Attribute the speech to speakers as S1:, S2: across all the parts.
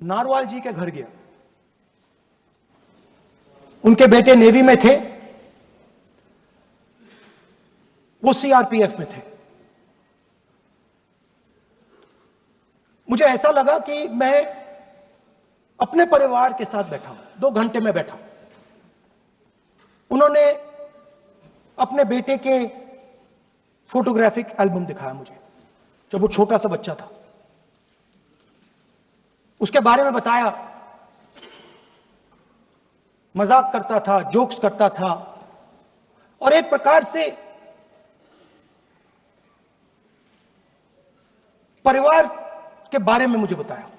S1: Narwhal जी के घर गया। उनके बेटे नेवी में थे, वो सीआरपीएफ में थे। मुझे ऐसा लगा कि मैं अपने परिवार के साथ बैठा हूं। 2 घंटे में बैठा। उन्होंने अपने बेटे के फोटोग्राफिक एल्बम दिखाया मुझे, जब वो छोटा सा बच्चा था। उसके बारे में बताया, मजाक करता था, जोक्स करता था, और एक प्रकार से परिवार के बारे में मुझे बताया।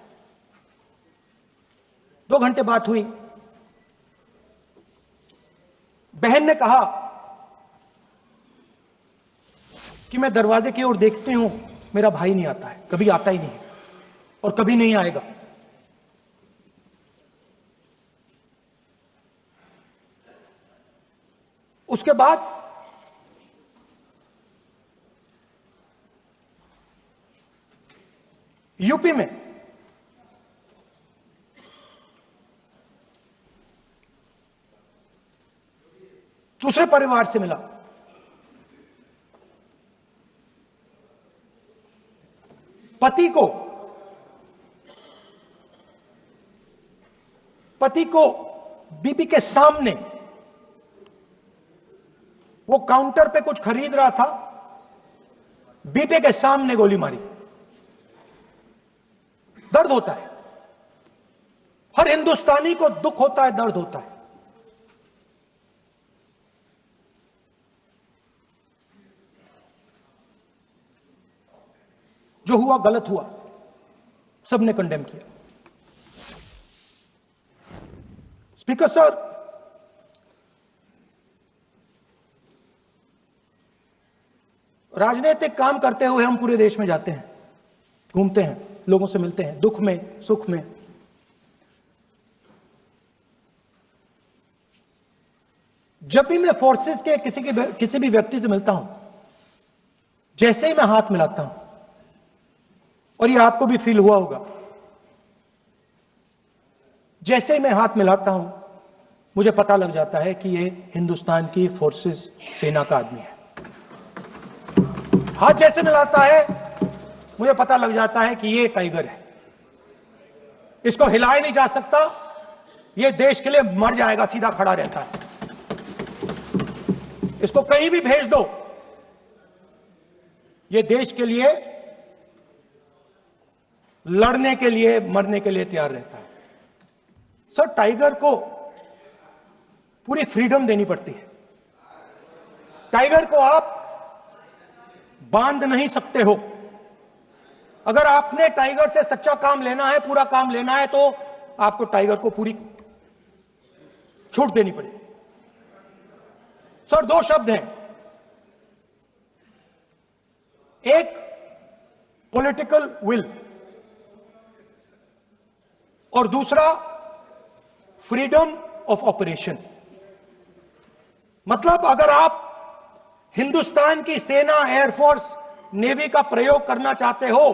S1: 2 घंटे बात हुई। बहन ने कहा कि मैं दरवाजे की ओर देखती हूं, मेरा भाई नहीं आता है, कभी आता ही नहीं है और कभी नहीं आएगा। उसके बाद यूपी में दूसरे परिवार से मिला। पति को बीबी के सामने, वो काउंटर पे कुछ खरीद रहा था, बीबी के सामने गोली मारी। दर्द होता है, हर हिंदुस्तानी को दुख होता है, दर्द होता है। जो हुआ गलत हुआ, सबने कंडेम किया। स्पीकर सर, राजनीतिक काम करते हुए हम पूरे देश में जाते हैं, घूमते हैं, लोगों से मिलते हैं, दुख में, सुख में। जब भी मैं फोर्सेस के किसी भी व्यक्ति से मिलता हूं, जैसे ही मैं हाथ मिलाता हूं, और ये आपको भी फील हुआ होगा, जैसे ही मैं हाथ मिलाता हूं, मुझे पता लग जाता है कि ये हिंदुस्तान की फोर्सेस, सेना का आदमी है। हाथ जैसे मिलाता है, मुझे पता लग जाता है कि ये टाइगर है, इसको हिलाया नहीं जा सकता, ये देश के लिए मर जाएगा, सीधा खड़ा रहता है। इसको कहीं भी भेज दो, ये देश के लिए लड़ने के लिए, मरने के लिए तैयार रहता है। सर, टाइगर को पूरी फ्रीडम देनी पड़ती है। टाइगर को आप बांध नहीं सकते हो। अगर आपने टाइगर से सच्चा काम लेना है, पूरा काम लेना है, तो आपको टाइगर को पूरी छूट देनी पड़ेगी। सर, 2 शब्द हैं, एक पॉलिटिकल विल और दूसरा फ्रीडम ऑफ ऑपरेशन। मतलब अगर आप हिंदुस्तान की सेना, एयरफोर्स, नेवी का प्रयोग करना चाहते हो,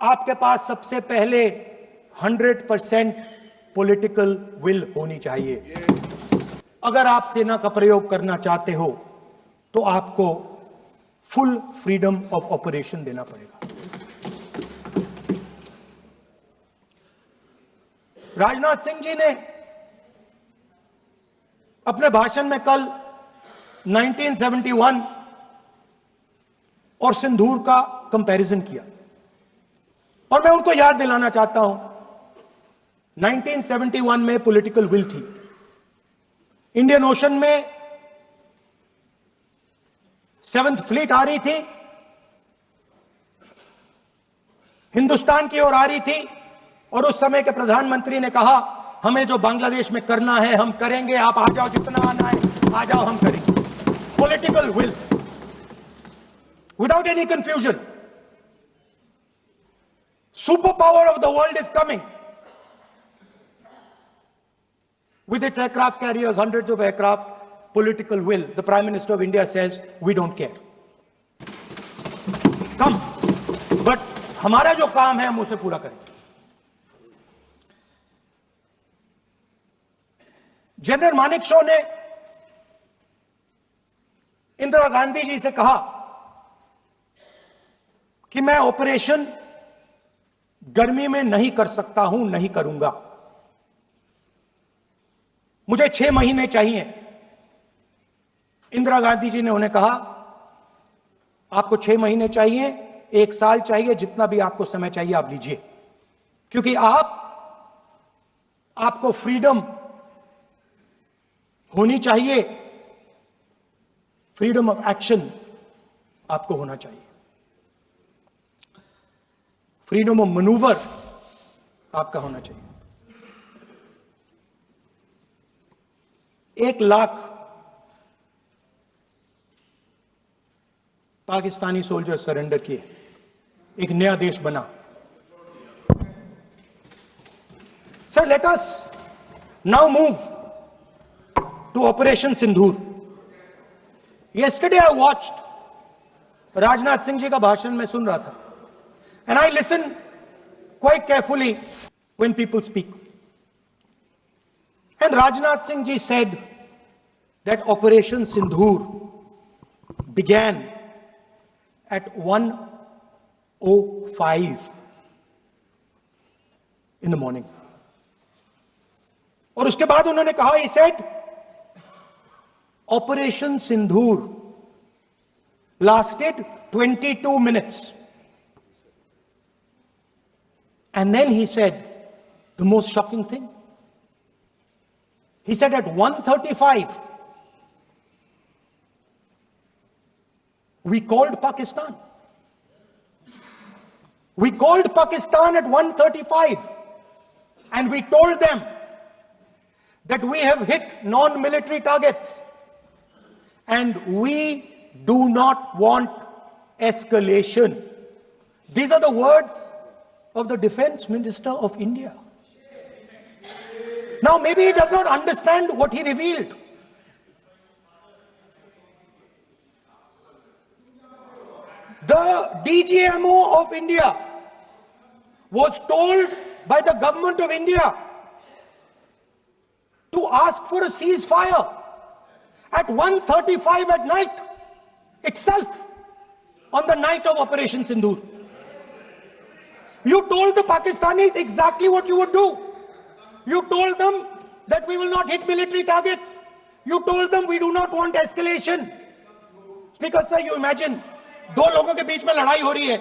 S1: आपके पास सबसे पहले 100% पॉलिटिकल विल होनी चाहिए। अगर आप सेना का प्रयोग करना चाहते हो, तो आपको फुल फ्रीडम ऑफ ऑपरेशन देना पड़ेगा। राजनाथ सिंह जी ने अपने भाषण में कल 1971 और सिंदूर का कंपैरिजन किया, और मैं उनको याद दिलाना चाहता हूं, 1971 में पॉलिटिकल विल थी। इंडियन ओशन में 7th फ्लीट आ रही थी, हिंदुस्तान की ओर आ रही थी, और उस समय के प्रधानमंत्री ने कहा, हमें जो बांग्लादेश में करना है हम करेंगे, आप आ जाओ, जितना आना है आ जाओ, हम करेंगे। Political will, without any confusion. Super power of the world is coming with its aircraft carriers, hundreds of aircraft. Political will. The Prime Minister of India says, we don't care. Come. But हमारा जो काम है हम उसे पूरा करें। General Manekshaw ने इंदिरा गांधी जी से कहा कि मैं ऑपरेशन गर्मी में नहीं कर सकता हूं, नहीं करूंगा, मुझे 6 महीने चाहिए। इंदिरा गांधी जी ने उन्हें कहा आपको 6 महीने चाहिए, 1 साल चाहिए, जितना भी आपको समय चाहिए आप लीजिए, क्योंकि आपको फ्रीडम होनी चाहिए, फ्रीडम ऑफ एक्शन आपको होना चाहिए, फ्रीडम ऑफ मैनूवर आपका होना चाहिए। 1 लाख पाकिस्तानी सोल्जर सरेंडर किए, एक नया देश बना। Sir, let us now move to operation Sindoor. Yesterday I watched Rajnath Singh ji का भाषण मैं सुन रहा था, and I listen quite carefully when people speak. And Rajnath Singh ji said that Operation Sindoor began at 1:05 in the morning. और उसके बाद उन्होंने कहा, he said Operation Sindoor lasted 22 minutes. And then he said the most shocking thing. He said at 1:35 we called Pakistan. We called Pakistan at 1:35 and we told them that we have hit non-military targets and we do not want escalation. These are the words of the Defense Minister of India. Now maybe he does not understand what he revealed. The DGMO of India was told by the government of India to ask for a ceasefire at 1:35 at night itself, on the night of Operation Sindoor. You told the Pakistanis exactly what you would do. You told them that we will not hit military targets. You told them we do not want escalation. Speaker sir, you imagine, 2 लोगों के बीच में लड़ाई हो रही है,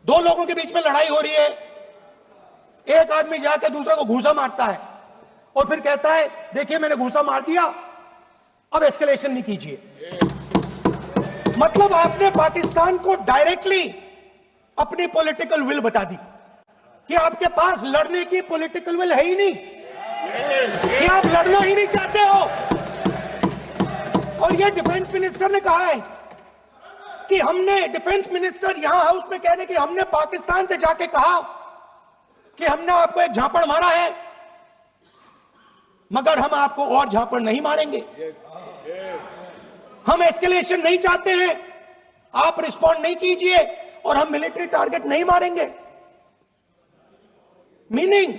S1: 2 लोगों के बीच में लड़ाई हो रही है, एक आदमी जाकर दूसरे को घूंसा मारता है और फिर कहता है देखिए मैंने घूंसा मार दिया, अब एस्केलेशन नहीं कीजिए। मतलब आपने पाकिस्तान को डायरेक्टली अपनी पॉलिटिकल विल बता दी कि आपके पास लड़ने की पॉलिटिकल विल है ही नहीं, कि आप लड़ना ही नहीं चाहते हो। और ये डिफेंस मिनिस्टर ने कहा है कि हमने, डिफेंस मिनिस्टर यहां हाउस में कह रहे कि हमने पाकिस्तान से जाके कहा कि हमने आपको एक झापड़ मारा है, मगर हम आपको और झापड़ नहीं मारेंगे। हम एस्केलेशन नहीं चाहते हैं, आप रिस्पॉन्ड नहीं कीजिए और हम मिलिट्री टारगेट नहीं मारेंगे। Meaning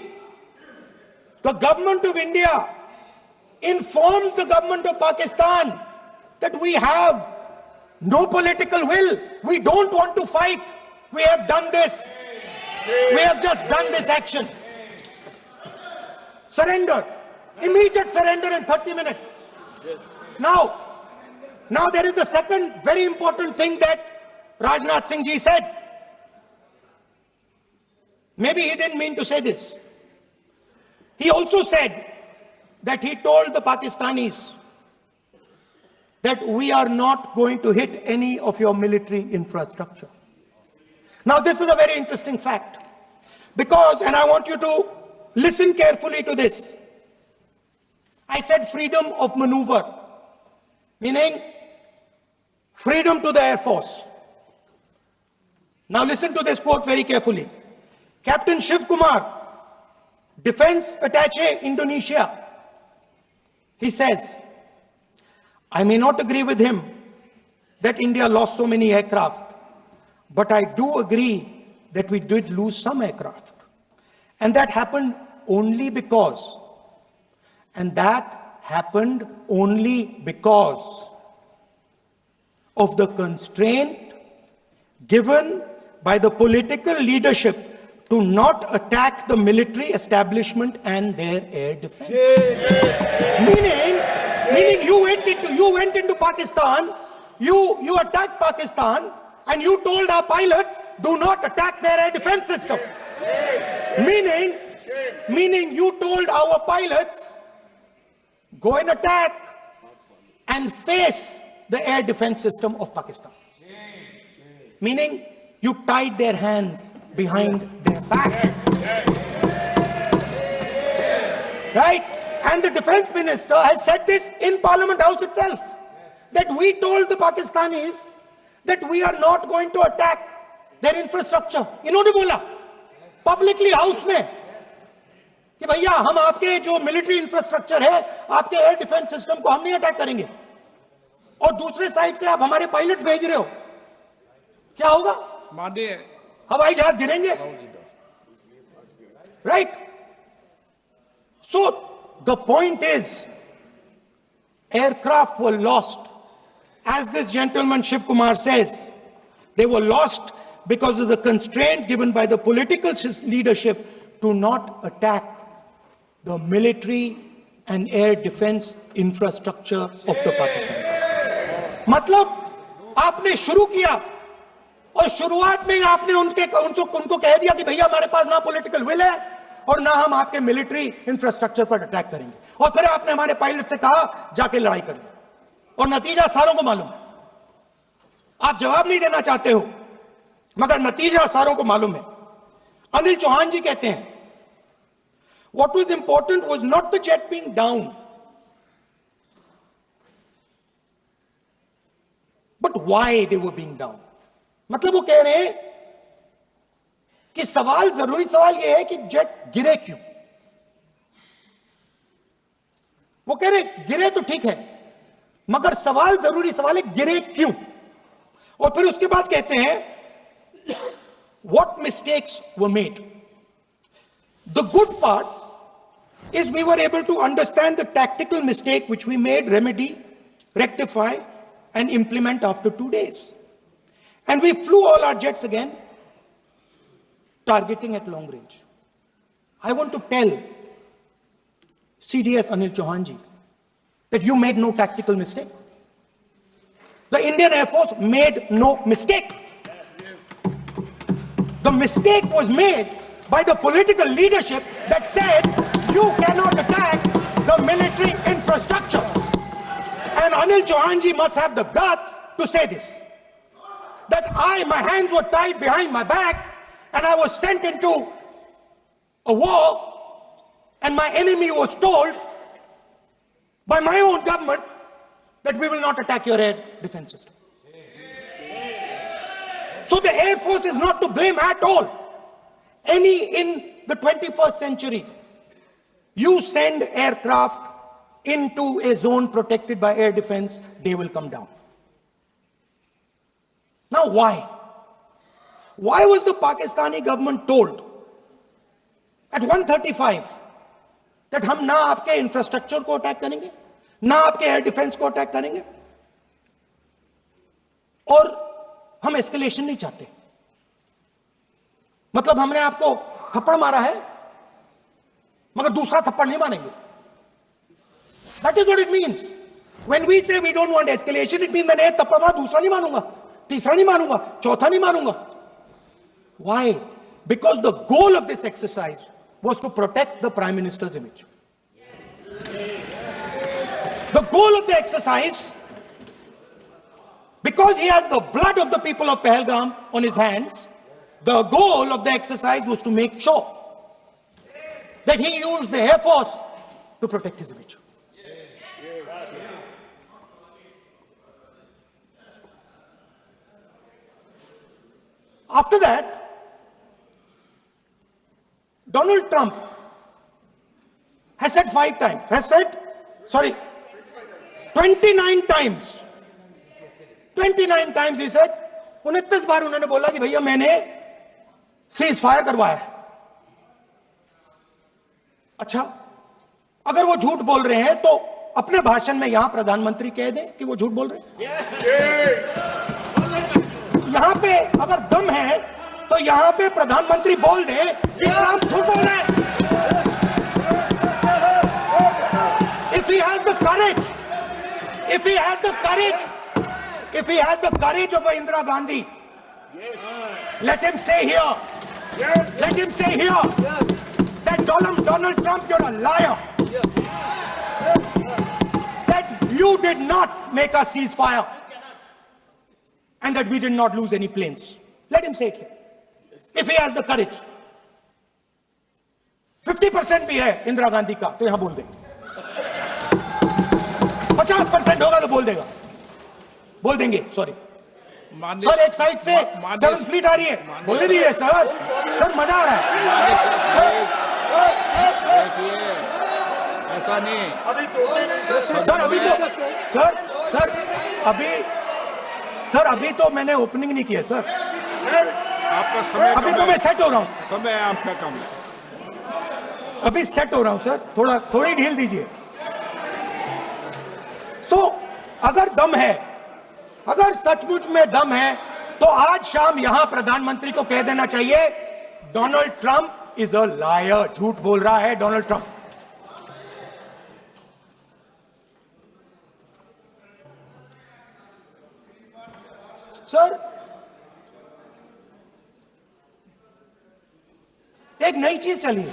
S1: the government of India informed the government of Pakistan that we have no political will, we don't want to fight, we have done this, we have just done this action. Surrender, immediate surrender in 30 minutes. Now there is a second very important thing that Rajnath Singh ji said. Maybe he didn't mean to say this. He also said that he told the Pakistanis that we are not going to hit any of your military infrastructure. Now this is a very interesting fact, because, and I want you to listen carefully to this, I said freedom of maneuver, meaning freedom to the Air Force. Now listen to this quote very carefully. Captain Shiv Kumar, Defense Attaché Indonesia, he says, I may not agree with him that India lost so many aircraft, but I do agree that we did lose some aircraft. And that happened only because, And that happened only because of the constraint given by the political leadership to not attack the military establishment and their air defense. Meaning you went into Pakistan, you attacked Pakistan, and you told our pilots, do not attack their air defense system. Meaning you told our pilots, go and attack and face the air defense system of Pakistan. Meaning you tied their hands behind their back. Right? And the defense minister has said this in Parliament House itself, that we told the Pakistanis that we are not going to attack their infrastructure. इन्होंने बोला publicly house में कि भैया हम आपके जो military infrastructure है, आपके एयर डिफेंस सिस्टम को हम नहीं अटैक करेंगे, और दूसरे साइड से आप हमारे पायलट भेज रहे हो, क्या होगा? हवाई जहाज गिरेंगे. Right? So the point is, aircraft were lost. As this gentleman Shiv Kumar says, they were lost because of the constraint given by the political leadership to not attack the military and air defense infrastructure of the Pakistan. मतलब आपने शुरू किया और शुरुआत में आपने उनको कह दिया कि भैया हमारे पास ना पॉलिटिकल विल है और ना हम आपके मिलिट्री इंफ्रास्ट्रक्चर पर अटैक करेंगे, और फिर आपने हमारे पायलट से कहा जाके लड़ाई करिए, और नतीजा सारों को मालूम है. आप जवाब नहीं देना चाहते हो, मगर नतीजा सारों को मालूम है. अनिल चौहान जी कहते हैं, what was important was not the jet being down, but why they were being down. मतलब वो कह रहे हैं कि जरूरी सवाल यह है कि जेट गिरे क्यों. वो कह रहे गिरे तो ठीक है, मगर जरूरी सवाल है गिरे क्यों. और फिर उसके बाद कहते हैं what mistakes were made. The good part is we were able to understand the tactical mistake which we made, remedy, rectify and implement after 2 days. And we flew all our jets again, targeting at long range. I want to tell CDS Anil Chauhan ji that you made no tactical mistake. The Indian Air Force made no mistake. The mistake was made by the political leadership that said you cannot attack the military infrastructure. And Anil Chauhan ji must have the guts to say this. That my hands were tied behind my back and I was sent into a war, and my enemy was told by my own government that we will not attack your air defense system. So the Air Force is not to blame at all. In the 21st century, you send aircraft into a zone protected by air defense, they will come down. Now why? Why was the Pakistani government told at 1:35 that हम ना आपके infrastructure को attack करेंगे, ना आपके air defence को attack करेंगे, और हम एस्केलेशन नहीं चाहते? मतलब हमने आपको थप्पड़ मारा है मगर दूसरा थप्पड़ नहीं मारेंगे. That is what it means. When we say we don't want escalation, it means मैंने एक थप्पड़ मारा, दूसरा नहीं मारूंगा, तीसरा नहीं मारूंगा, चौथा नहीं मारूंगा. Why? Because the goal of this exercise was to protect the Prime Minister's image. The goal of the exercise, because he has the blood of the people of Pahalgam on his hands, the goal of the exercise was to make sure that he used the Air Force to protect his image. After that, Donald Trump has said 29 times. 29 times he said, 29 बार उन्होंने बोला कि भैया मैंने cease fire करवाया. अच्छा, अगर वो झूठ बोल रहे हैं तो अपने भाषण में यहां प्रधानमंत्री कह दें कि वो झूठ बोल रहे हैं। यहां पे अगर दम है तो यहां पे प्रधानमंत्री बोल दे कि ट्रंप झूठ बोल रहे हैं। If he has the courage, if he has the courage, if he has the courage of Indira Gandhi, let him say here, let him say here that Donald Trump, you're a liar. That you did not make a ceasefire and that we did not lose any planes. Let him say it here. If he has the courage. 50% भी है इंदिरा गांधी का तो यहां बोल दे, 50% होगा तो बोल देगा, बोल देंगे। सॉरी सर, एक साइड से 7th फ्लीट आ रही है, बोल दीजिए सर। सर मजा आ रहा है।
S2: ऐसा नहीं
S1: सर, अभी तो सर अभी तो मैंने ओपनिंग नहीं किया सर,
S2: आपका समय
S1: अभी तो मैं सेट हो रहा हूं।
S2: समय आपका कम है,
S1: अभी सेट हो रहा हूं सर, थोड़ी ढील दीजिए। अगर दम है, अगर सचमुच में दम है तो आज शाम यहां प्रधानमंत्री को कह देना चाहिए Donald Trump is a liar, झूठ बोल रहा है डोनाल्ड ट्रंप। सर, एक नई चीज चली है,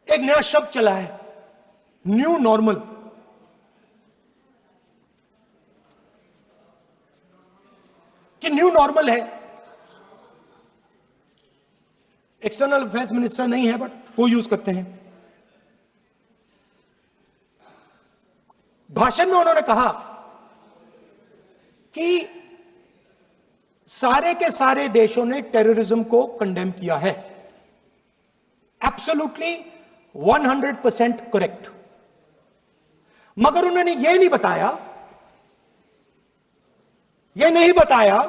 S1: एक नया शब्द चला है, न्यू नॉर्मल। कि न्यू नॉर्मल है, एक्सटर्नल अफेयर्स मिनिस्टर नहीं है बट वो यूज करते हैं। भाषण में उन्होंने कहा कि सारे के सारे देशों ने टेररिज्म को कंडेम किया है। Absolutely 100% correct. मगर उन्होंने यह नहीं बताया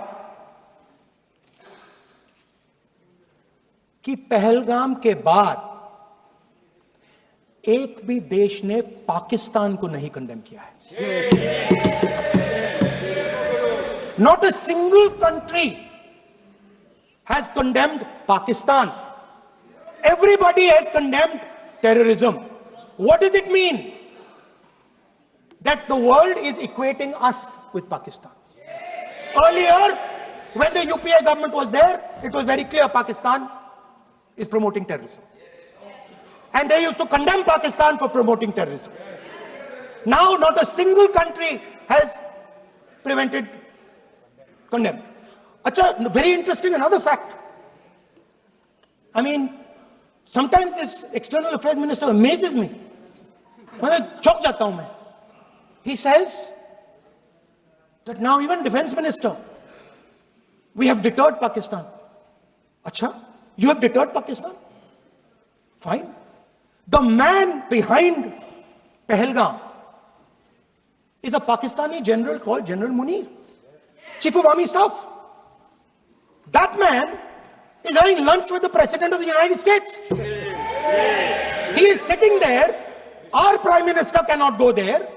S1: कि पहलगाम के बाद एक भी देश ने पाकिस्तान को नहीं कंडेम किया है। Not a single country has condemned Pakistan. Everybody has condemned terrorism. What does it mean? That the world is equating us with Pakistan. Earlier, when the UPA government was there, it was very clear Pakistan is promoting terrorism. And they used to condemn Pakistan for promoting terrorism. Now, not a single country has condemned. Achha, very interesting, another fact. I mean, sometimes this external affairs minister amazes me. मैं चौंक जाता हूं मैं. He says that now even defense minister, we have deterred Pakistan. Achha, you have deterred Pakistan? Fine. The man behind Pahalgam is a Pakistani general called General Munir, Chief of Army Staff. That man is having lunch with the President of the United States. He is sitting there. Our Prime Minister cannot go there.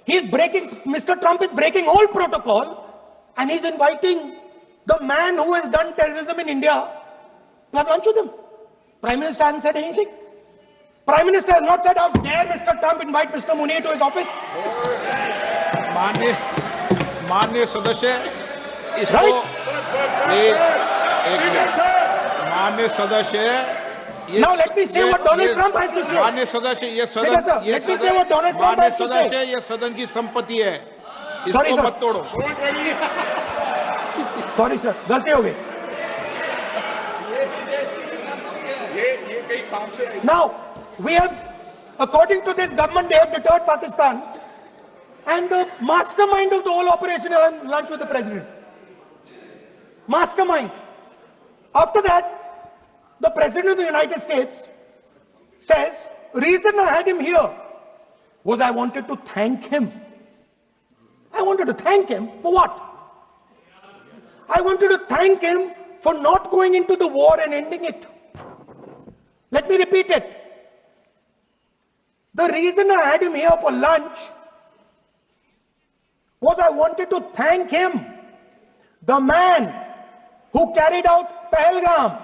S1: Mr. Trump is breaking all protocol, and he's inviting the man who has done terrorism in India to have lunch with him. Prime Minister hasn't said anything. Prime Minister has not said, how dare Mr. Trump invite Mr. Munir to his office?
S2: माननीय सदस्य, इसको माननीय सदस्य,
S1: now let me say what Donald Trump has to say.
S2: माननीय सदस्य, ये सदन,
S1: let me say what Donald Trump has to say.
S2: माननीय सदस्य, ये सदन की संपत्ति है, इसको मत तोड़ो.
S1: Sorry sir, गलती हो गई. Now we have, according to this government, they have deterred Pakistan, and the mastermind of the whole operation is on lunch with the president. Mastermind. After that, the President of the United States says, reason I had him here was I wanted to thank him. I wanted to thank him for what? I wanted to thank him for not going into the war and ending it. Let me repeat it. The reason I had him here for lunch was I wanted to thank him, the man who carried out Pahalgam.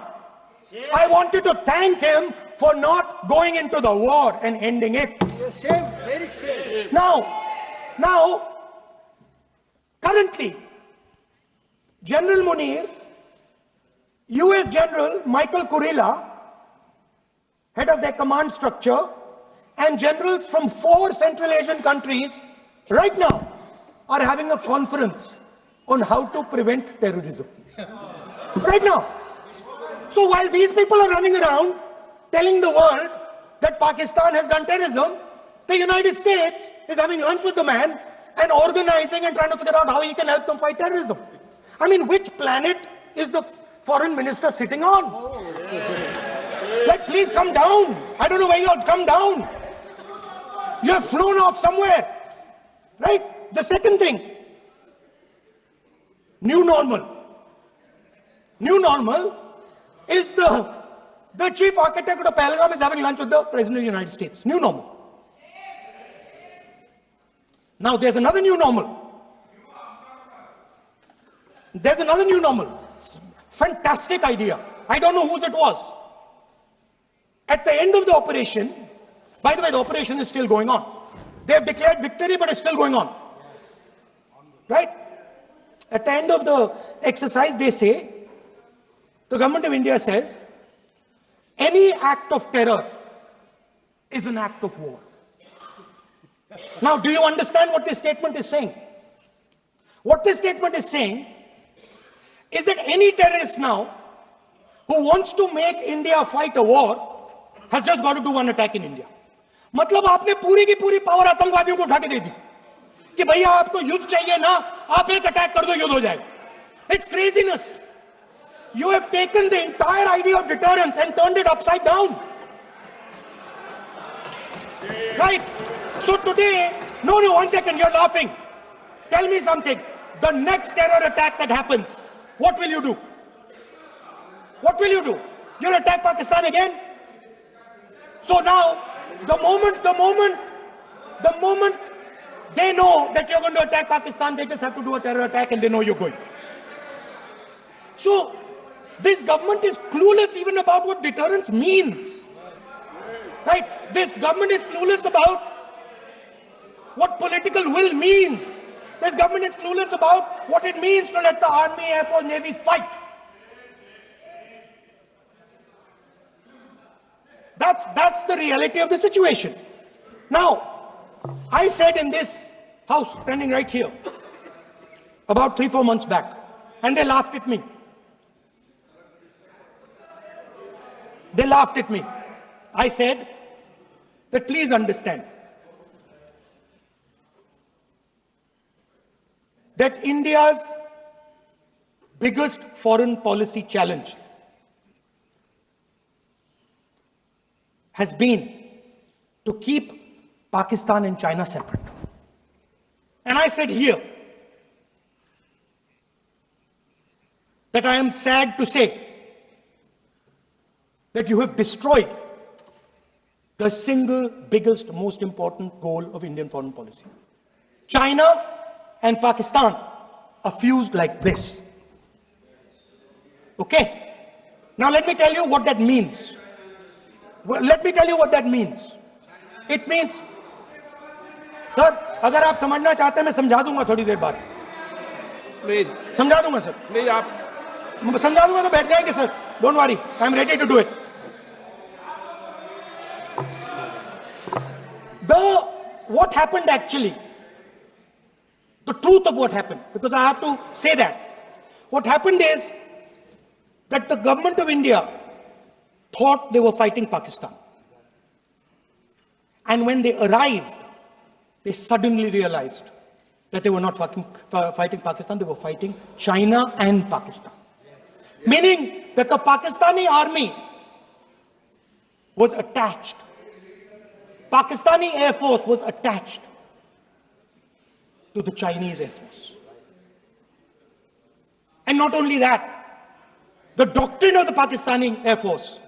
S1: I wanted to thank him for not going into the war and ending it.
S3: Shame, very shame.
S1: Now, currently, General Munir, US General Michael Kurilla, head of their command structure, and generals from 4 Central Asian countries right now are having a conference on how to prevent terrorism. Right now. So while these people are running around telling the world that Pakistan has done terrorism, the United States is having lunch with the man and organizing and trying to figure out how he can help them fight terrorism. I mean, which planet is the foreign minister sitting on? Like, please come down. I don't know where you are. Come down. You have flown off somewhere. Right? The second thing, new normal. New normal is the chief architect of Pahalgam is having lunch with the President of the United States. New normal. Now there's another new normal. There's another new normal. Fantastic idea. I don't know whose it was. At the end of the operation, by the way, the operation is still going on. They have declared victory, but it's still going on. Right? At the end of the exercise, they say, the government of India says, any act of terror is an act of war. Now, do you understand what this statement is saying? What this statement is saying is that any terrorist now who wants to make India fight a war has just got to do one attack in India. मतलब आपने पूरी की पूरी power आतंकवादियों को उठा के दे दी कि भैया आपको युद्ध चाहिए ना, आप एक अटैक कर दो, युद्ध हो जाएगा. It's craziness. You have taken the entire idea of deterrence and turned it upside down. Right? So today, no, one second, you're laughing. Tell me something. The next terror attack that happens, what will you do? What will you do? You'll attack Pakistan again? So now, the moment they know that you're going to attack Pakistan, they just have to do a terror attack and they know you're going. So, this government is clueless even about what deterrence means. Right? This government is clueless about what political will means. This government is clueless about what it means to let the Army, Air Force, Navy fight. That's the reality of the situation. Now, I said in this house, standing right here, about 3-4 months back, and they laughed at me. They laughed at me. I said that please understand that India's biggest foreign policy challenge has been to keep Pakistan and China separate. And I said here that I am sad to say that you have destroyed the single biggest, most important goal of Indian foreign policy. China and Pakistan are fused like this. Okay? Now let me tell you what that means. Well, let me tell you what that means. It means, sir, अगर आप समझना चाहते हैं मैं समझा दूंगा थोड़ी देर बाद.
S2: प्लीज
S1: समझा दूंगा सर.
S2: प्लीज आप
S1: समझा दूंगा तो बैठ जाएंगे sir. Don't worry, I am ready to do it. What happened actually, the truth of what happened, because I have to say that. What happened is that the government of India thought they were fighting Pakistan. And when they arrived, they suddenly realized that they were not fighting Pakistan, they were fighting China and Pakistan. Meaning that the Pakistani army was attached. Pakistani Air Force was attached to the Chinese Air Force. And not only that, the doctrine of the Pakistani Air Force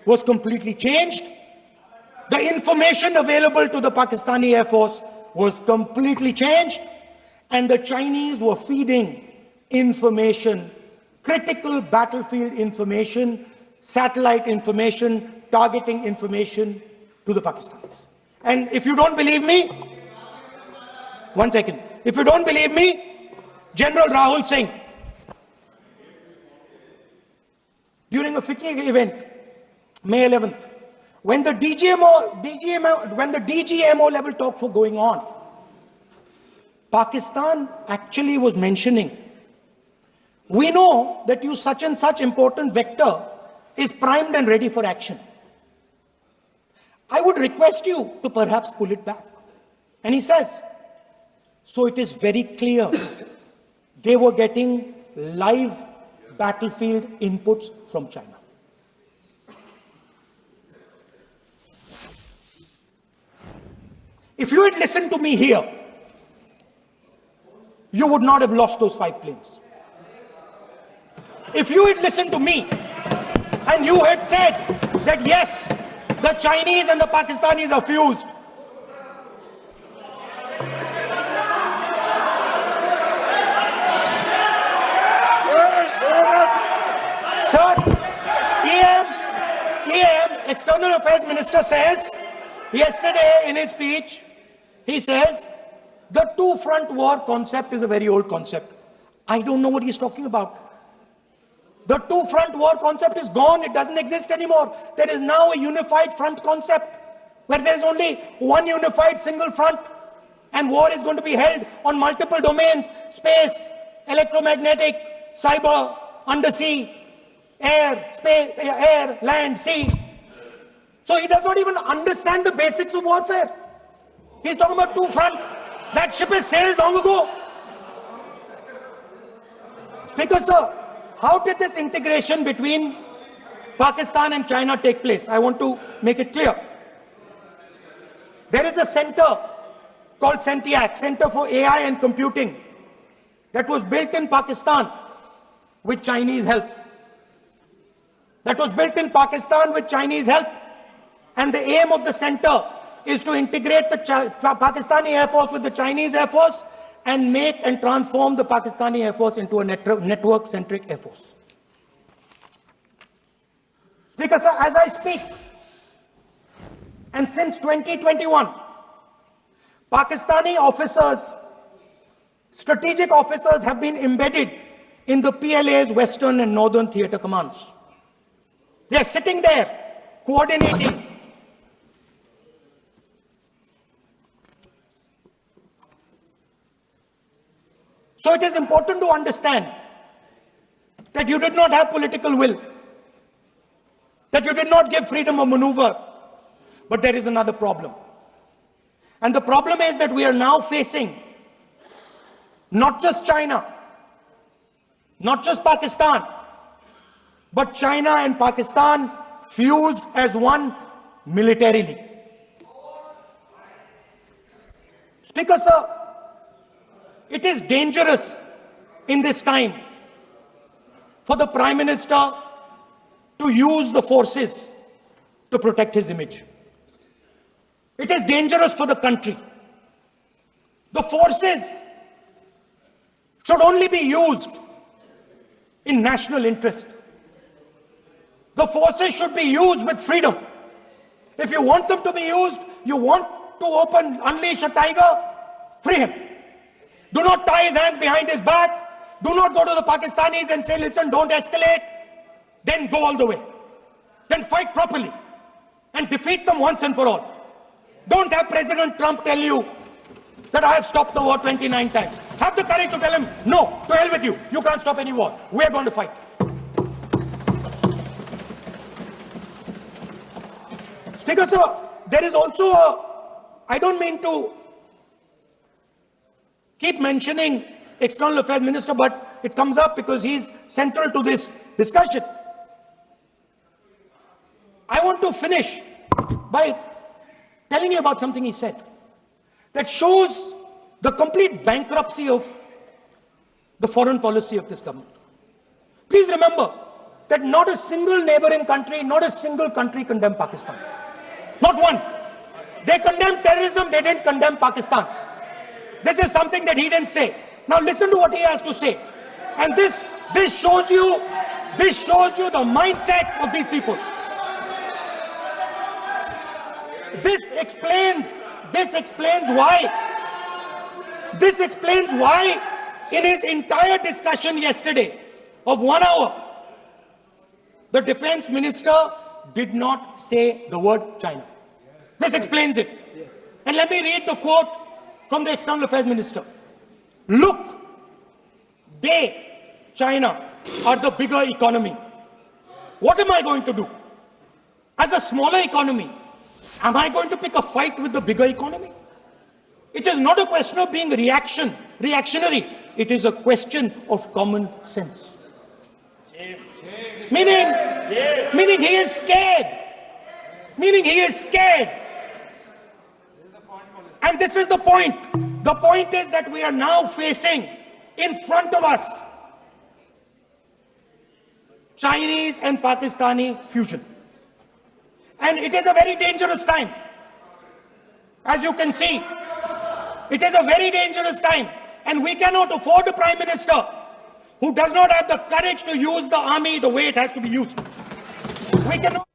S1: was completely changed the information available to the Pakistani Air Force was completely changed, and the Chinese were feeding information, critical battlefield information, satellite information, targeting information to the Pakistanis. And if you don't believe me, one second. If you don't believe me, General Rahul Singh, during a FICCI event, May 11th, when the DGMO level talks were going on, Pakistan actually was mentioning, we know that you such and such important vector is primed and ready for action. I would request you to perhaps pull it back. And he says, so it is very clear they were getting live battlefield inputs from China. If you had listened to me here, you would not have lost those 5 planes. If you had listened to me and you had said that yes, the Chinese and the Pakistanis are fused, sir, EM, External Affairs Minister says, yesterday in his speech, he says, the two-front war concept is a very old concept. I don't know what he's talking about. The two-front war concept is gone. It doesn't exist anymore. There is now a unified front concept where there is only one unified single front, and war is going to be held on multiple domains: space, electromagnetic, cyber, undersea, air, space, air, land, sea. So he does not even understand the basics of warfare. He's talking about two front. That ship has sailed long ago. Speaker, sir, how did this integration between Pakistan and China take place? I want to make it clear. There is a center called CENTIAC, Center for AI and Computing, that was built in Pakistan with Chinese help. And the aim of the center is to integrate the Pakistani Air Force with the Chinese Air Force and make and transform the Pakistani Air Force into a network-centric Air Force. Because as I speak, and since 2021, Pakistani officers, strategic officers have been embedded in the PLA's Western and Northern Theatre Commands. They are sitting there, coordinating. So it is important to understand that you did not have political will, that you did not give freedom of maneuver, but there is another problem. And the problem is that we are now facing not just China, not just Pakistan, but China and Pakistan fused as one militarily. Speaker, sir, it is dangerous in this time for the Prime Minister to use the forces to protect his image. It is dangerous for the country. The forces should only be used in national interest. The forces should be used with freedom. If you want them to be used, you want to unleash a tiger, free him. Do not tie his hands behind his back. Do not go to the Pakistanis and say, listen, don't escalate. Then go all the way. Then fight properly and defeat them once and for all. Don't have President Trump tell you that I have stopped the war 29 times. Have the courage to tell him, no, to hell with you. You can't stop any war. We're going to fight. Speaker, sir, there is also I don't mean to keep mentioning External Affairs Minister, but it comes up because he's central to this discussion. I want to finish by telling you about something he said that shows the complete bankruptcy of the foreign policy of this government. Please remember that not a single neighboring country, not a single country condemned Pakistan. Not one. They condemned terrorism, they didn't condemn Pakistan. This is something that he didn't say. Now listen to what he has to say. And this shows you the mindset of these people. This explains why in his entire discussion yesterday of 1 hour, the defense minister did not say the word China. This explains it. And let me read the quote from the External Affairs Minister. Look, China, are the bigger economy. What am I going to do? As a smaller economy, am I going to pick a fight with the bigger economy? It is not a question of being reactionary. It is a question of common sense. Meaning he is scared. And this is the point. The point is that we are now facing in front of us Chinese and Pakistani fusion. And it is a very dangerous time. As you can see, it is a very dangerous time. And we cannot afford a Prime Minister who does not have the courage to use the army the way it has to be used. We cannot.